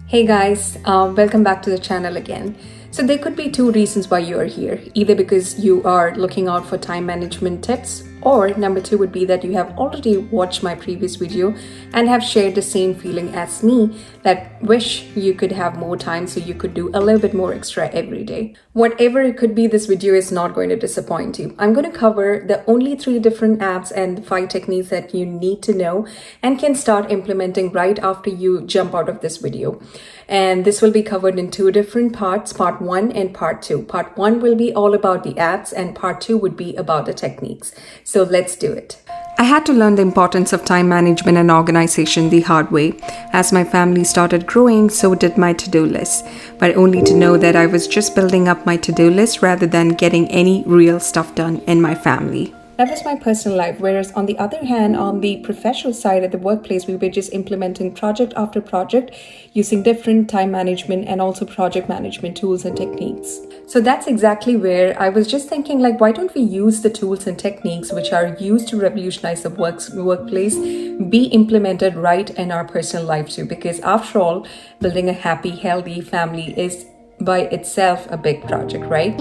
Hey guys, welcome back to the channel again. So there could be two reasons why you are here. Either because you are looking out for time management tips, or number two would be that you have already watched my previous video and have shared the same feeling as me that wish you could have more time so you could do a little bit more extra every day. Whatever it could be, this video is not going to disappoint you. I'm going to cover the only 3 different apps and 5 techniques that you need to know and can start implementing right after you jump out of this video. And this will be covered in 2 different parts, part 1 and part 2. Part 1 will be all about the apps and part 2 would be about the techniques. So let's do it. I had to learn the importance of time management and organization the hard way. As my family started growing, so did my to-do list. But only to know that I was just building up my to-do list rather than getting any real stuff done in my family. That was my personal life, whereas on the other hand, on the professional side at the workplace, we were just implementing project after project using different time management and also project management tools and techniques. So that's exactly where I was just thinking, like, why don't we use the tools and techniques which are used to revolutionize the workplace be implemented right in our personal life too? Because after all, building a happy, healthy family is by itself a big project, right?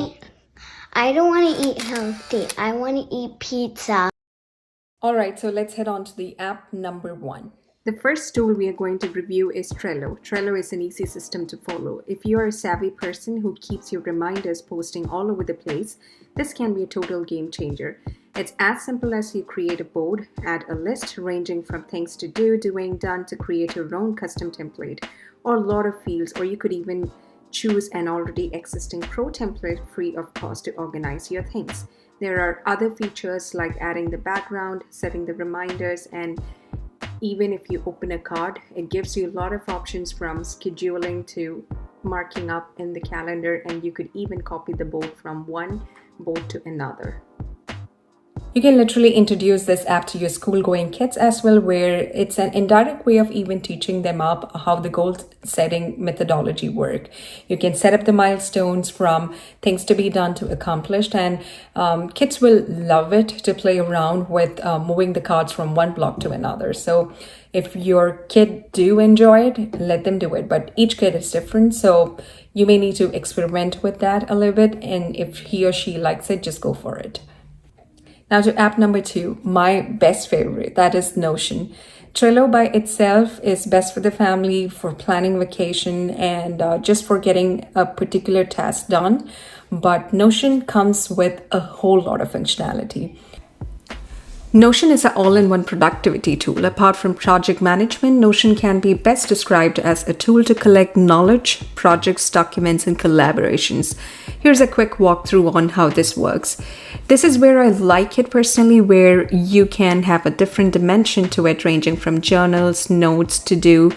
I don't want to eat healthy. I want to eat pizza. Alright, so let's head on to the app number 1. The first tool we are going to review is Trello. Trello is an easy system to follow. If you are a savvy person who keeps your reminders posting all over the place, this can be a total game changer. It's as simple as you create a board, add a list ranging from things to do, doing, done to create your own custom template or a lot of fields, or you could even choose an already existing pro template free of cost to organize your things. There are other features like adding the background, setting the reminders, and even if you open a card, it gives you a lot of options from scheduling to marking up in the calendar, and you could even copy the board from one board to another. You can literally introduce this app to your school-going kids as well, where it's an indirect way of even teaching them up how the goal-setting methodology work. You can set up the milestones from things to be done to accomplished, and kids will love it to play around with moving the cards from one block to another. So if your kid do enjoy it, let them do it. But each kid is different, so you may need to experiment with that a little bit, and if he or she likes it, just go for it. Now to app number 2, my best favorite, that is Notion. Trello by itself is best for the family, for planning vacation, and just for getting a particular task done. But Notion comes with a whole lot of functionality. Notion is an all-in-one productivity tool. Apart from project management, Notion can be best described as a tool to collect knowledge, projects, documents, and collaborations. Here's a quick walkthrough on how this works. This is where I like it personally, where you can have a different dimension to it, ranging from journals, notes, to-do,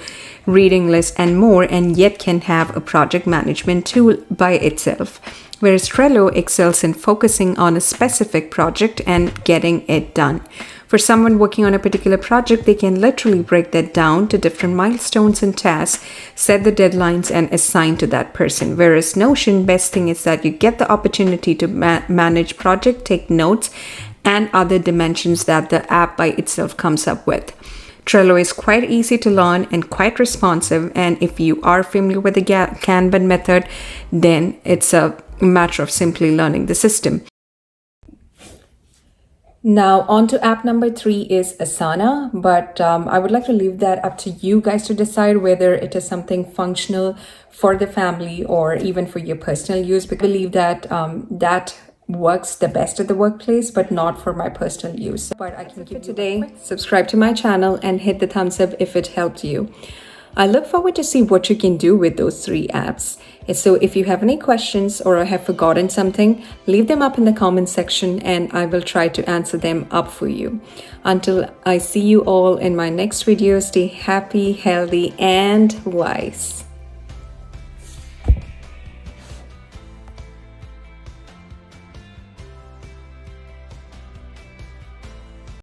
reading lists, and more, and yet can have a project management tool by itself. Whereas Trello excels in focusing on a specific project and getting it done. For someone working on a particular project, they can literally break that down to different milestones and tasks, set the deadlines, and assign to that person. Whereas Notion, best thing is that you get the opportunity to manage project, take notes, and other dimensions that the app by itself comes up with. Trello is quite easy to learn and quite responsive, and if you are familiar with the Kanban method, then it's a matter of simply learning the system. Now on to app number 3 is Asana, but I would like to leave that up to you guys to decide whether it is something functional for the family or even for your personal use, because I believe that that works the best at the workplace, but not for my personal use. But I can give you today. Subscribe to my channel and hit the thumbs up if it helped you. I look forward to see what you can do with those 3 apps. So if you have any questions or I have forgotten something, leave them up in the comment section and I will try to answer them up for you. Until I see you all in my next video, stay happy, healthy, and wise.